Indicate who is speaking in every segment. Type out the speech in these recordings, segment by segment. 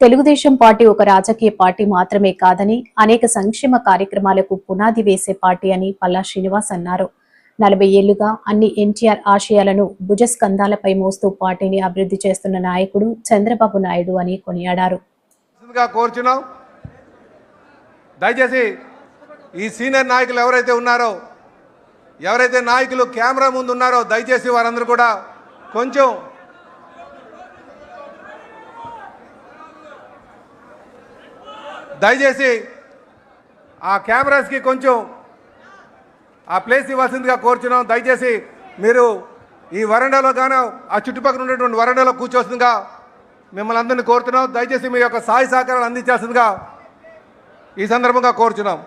Speaker 1: Telugu Desam party ఒక రాజకీయ party మాత్రమే కాదని అనేక సంక్షేమ కార్యక్రమాలకు పునాది వేసే పార్టీ అని పల్లా శ్రీనివాస్ అన్నారు. 40 ఏళ్లుగా అన్ని ఎన్టీఆర్ ఆశయాలను భుజస్కంధాలపై మోస్తూ పార్టీని అభివృద్ధి చేస్తున్న నాయకుడు చంద్రబాబు నాయుడు అని కొనియాడారు.
Speaker 2: దయచేసి ఈ సీనియర్ నాయకులు ఎవరైతే నాయకులు కెమెరా ముందు ఉన్నారో దయచేసి వారందరూ కూడా కొంచెం దయచేసి ఆ కెమెరాస్కి కొంచెం ఆ ప్లేస్ ఇవ్వాల్సిందిగా కోరుచున్నాం. దయచేసి మీరు ఈ వరండాలో గాను ఆ చుట్టుపక్కల ఉన్నటువంటి వరండాలో కూర్చోవలసిందిగా మిమ్మల్ని అందరినీ కోరుతున్నాం. దయచేసి మీ యొక్క సహాయ సహకారాలు అందించాల్సిందిగా ఈ సందర్భంగా కోరుచున్నాం.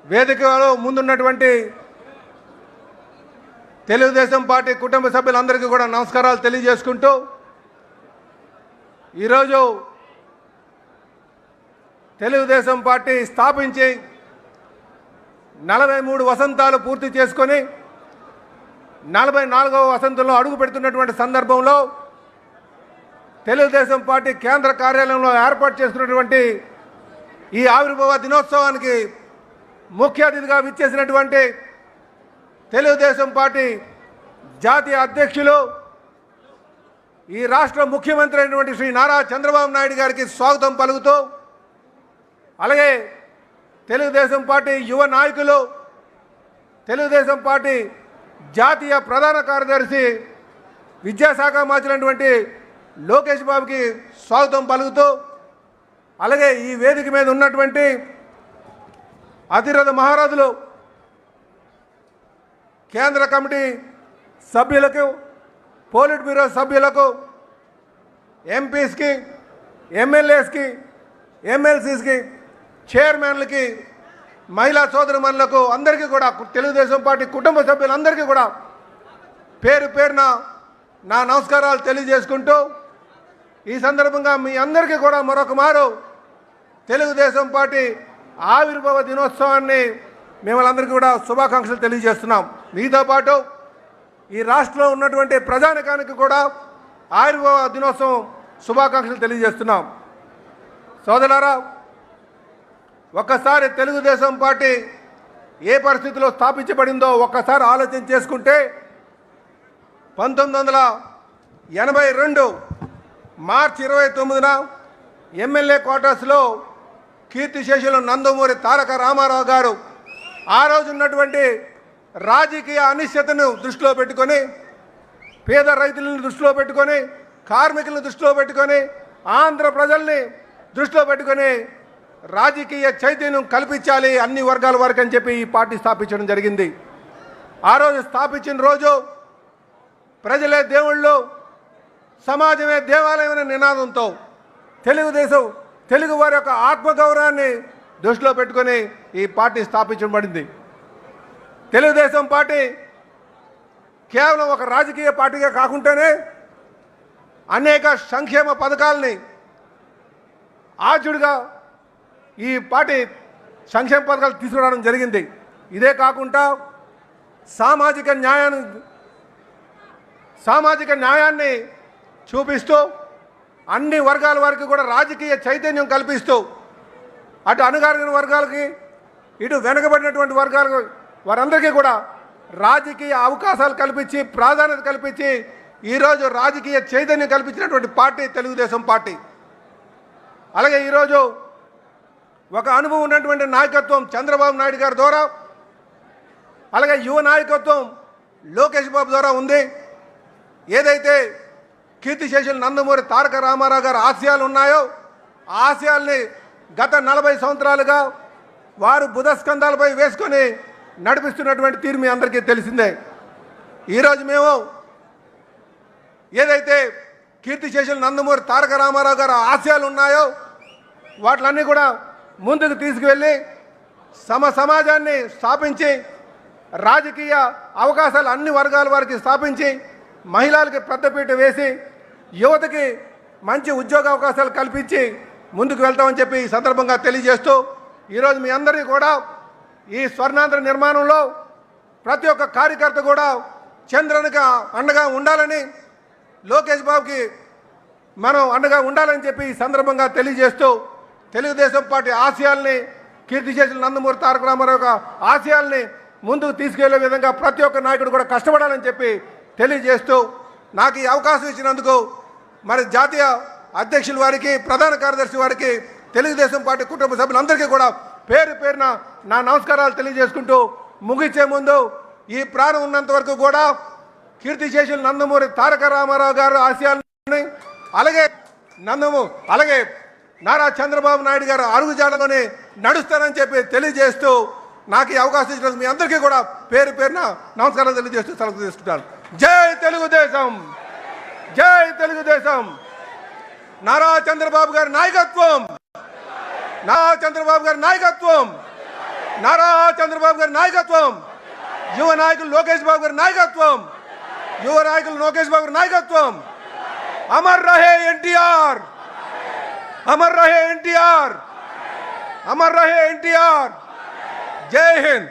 Speaker 2: వేదికలో ముందున్నటువంటి తెలుగుదేశం పార్టీ కుటుంబ సభ్యులందరికీ కూడా నమస్కారాలు తెలియజేసుకుంటూ ఈరోజు తెలుగుదేశం పార్టీ స్థాపించి 43 వసంతాలు పూర్తి చేసుకొని 44వ వసంతంలో అడుగు పెడుతున్నటువంటి సందర్భంలో తెలుగుదేశం పార్టీ కేంద్ర కార్యాలయంలో ఏర్పాటు చేసుకున్నటువంటి ఈ ఆవిర్భావ దినోత్సవానికి ముఖ్య అతిథిగా విచ్చేసినటువంటి తెలుగుదేశం పార్టీ జాతీయ అధ్యక్షులు ఈ రాష్ట్ర ముఖ్యమంత్రి అయినటువంటి శ్రీ నారా చంద్రబాబు నాయుడు గారికి స్వాగతం పలుకుతూ, అలాగే తెలుగుదేశం పార్టీ యువ నాయకులు, తెలుగుదేశం పార్టీ జాతీయ ప్రధాన కార్యదర్శి విద్యాశాఖ మార్చినటువంటి లోకేష్ బాబుకి స్వాగతం పలుకుతూ, అలాగే ఈ వేదిక మీద ఉన్నటువంటి అతిరథ మహారాజులు కేంద్ర కమిటీ సభ్యులకు, పోలిట్ బ్యూరో సభ్యులకు, ఎంపీస్కి, ఎమ్మెల్యేస్కి, ఎమ్మెల్సీస్కి, చైర్మన్లకి, మహిళా సోదరుమణులకు అందరికీ కూడా, తెలుగుదేశం పార్టీ కుటుంబ సభ్యులందరికీ కూడా పేరు పేరున నా నమస్కారాలు తెలియజేసుకుంటూ ఈ సందర్భంగా మీ అందరికీ కూడా మరొక మారు తెలుగుదేశం పార్టీ ఆవిర్భావ దినోత్సవాన్ని మిమ్మల్ని అందరికీ కూడా శుభాకాంక్షలు తెలియజేస్తున్నాం. మీతో పాటు ఈ రాష్ట్రంలో ఉన్నటువంటి ప్రజానికానికి కూడా ఆవిర్భావ దినోత్సవం శుభాకాంక్షలు తెలియజేస్తున్నాం. సోదరులారా, ఒక్కసారి తెలుగుదేశం పార్టీ ఏ పరిస్థితిలో స్థాపించబడిందో ఒక్కసారి ఆలోచన చేసుకుంటే 1982 మార్చి 29న ఎమ్మెల్యే క్వార్టర్స్లో కీర్తిశేషులు నందమూరి తారక రామారావు గారు ఆ రోజు ఉన్నటువంటి రాజకీయ అనిశ్చితను దృష్టిలో పెట్టుకొని, పేద రైతులను దృష్టిలో పెట్టుకొని, కార్మికులను దృష్టిలో పెట్టుకొని, ఆంధ్ర ప్రజల్ని దృష్టిలో పెట్టుకొని రాజకీయ చైతన్యం కల్పించాలి అన్ని వర్గాల వరకు అని చెప్పి ఈ పార్టీ స్థాపించడం జరిగింది. ఆ రోజు స్థాపించిన రోజు ప్రజలే దేవుళ్ళు, సమాజమే దేవాలయం అనే నినాదంతో తెలుగు వారి యొక్క ఆత్మగౌరవాన్ని దృష్టిలో పెట్టుకొని ఈ పార్టీ స్థాపించబడింది. తెలుగుదేశం పార్టీ కేవలం ఒక రాజకీయ పార్టీగా కాకుండానే అనేక సంక్షేమ పథకాలని ఆర్జుడుగా ఈ పార్టీ సంక్షేమ పథకాలు తీసుకురావడం జరిగింది. ఇదే కాకుండా సామాజిక న్యాయాన్ని చూపిస్తూ అన్ని వర్గాల వారికి కూడా రాజకీయ చైతన్యం కల్పిస్తూ, అటు అణగారిన వర్గాలకి, ఇటు వెనుకబడినటువంటి వర్గాలకు వారందరికీ కూడా రాజకీయ అవకాశాలు కల్పించి, ప్రాధాన్యత కల్పించి ఈరోజు రాజకీయ చైతన్యం కల్పించినటువంటి పార్టీ తెలుగుదేశం పార్టీ. అలాగే ఈరోజు ఒక అనుభవం ఉన్నటువంటి నాయకత్వం చంద్రబాబు నాయుడు గారి ద్వారా, అలాగే యువ నాయకత్వం లోకేష్ బాబు ద్వారా ఉంది. ఏదైతే కీర్తిశేషులు నందమూరి తారక రామారావు గారి ఆశయాలు ఉన్నాయో ఆ ఆశయాల్ని గత 40 సంవత్సరాలుగా వారు బుధస్కంధాలపై వేసుకొని నడిపిస్తున్నటువంటి తీరు మీ అందరికీ తెలిసిందే. ఈరోజు మేము ఏదైతే కీర్తిశేషులు నందమూరి తారక రామారావు గారి ఆశయాలు ఉన్నాయో వాటిలన్నీ కూడా ముందుకు తీసుకువెళ్ళి సమాజాన్ని స్థాపించి, రాజకీయ అవకాశాలు అన్ని వర్గాల వారికి స్థాపించి, మహిళలకి పెద్దపీట వేసి, యువతకి మంచి ఉద్యోగ అవకాశాలు కల్పించి ముందుకు వెళ్తామని చెప్పి ఈ సందర్భంగా తెలియజేస్తూ ఈరోజు మీ అందరికీ కూడా ఈ స్వర్ణాంధ్ర నిర్మాణంలో ప్రతి ఒక్క కార్యకర్త కూడా చంద్రునికి అండగా ఉండాలని లోకేష్ బాబుకి మనం అండగా ఉండాలని చెప్పి ఈ సందర్భంగా తెలియజేస్తూ తెలుగుదేశం పార్టీ ఆశయాల్ని కీర్తిశేషులు నందమూరి తారక రామారావు యొక్క ఆశయాల్ని ముందుకు తీసుకెళ్లే విధంగా ప్రతి ఒక్క నాయకుడు కూడా కష్టపడాలని చెప్పి తెలియజేస్తూ నాకు ఈ అవకాశం ఇచ్చినందుకు మరి జాతీయ అధ్యక్షుల వారికి ప్రధాన కార్యదర్శి వారికి తెలుగుదేశం పార్టీ కుటుంబ సభ్యులందరికీ కూడా పేరు పేరున నా నమస్కారాలు తెలియజేసుకుంటూ ముగించే ముందు ఈ ప్రాణం ఉన్నంత వరకు కూడా కీర్తిశేషులు నందమూరి తారక రామారావు గారు ఆశయాలని అలాగే నారా చంద్రబాబు నాయుడు గారు అడుగుజాడలోనే నడుస్తానని చెప్పి తెలియజేస్తూ నాకు ఈ అవకాశం ఇచ్చినందుకు మీ అందరికీ కూడా పేరు పేరున నమస్కారాలు తెలియజేస్తూ సెలవు తీసుకుంటాను. జై తెలుగుదేశం, జై తెలుగుదేశం. నారా చంద్రబాబు గారి నాయకత్వం, నారా చంద్రబాబు గారి నాయకత్వం, నారా చంద్రబాబు గారి నాయకత్వం, యువ నాయకులు లోకేష్ బాబు గారి నాయకత్వం, యువ నాయకులు లోకేష్ బాబు గారి నాయకత్వం. అమర్ రహే ఎన్టీఆర్, అమర్ రహే ఎన్టీఆర్, అమర్ రహే ఎన్టీఆర్. జై హింద్.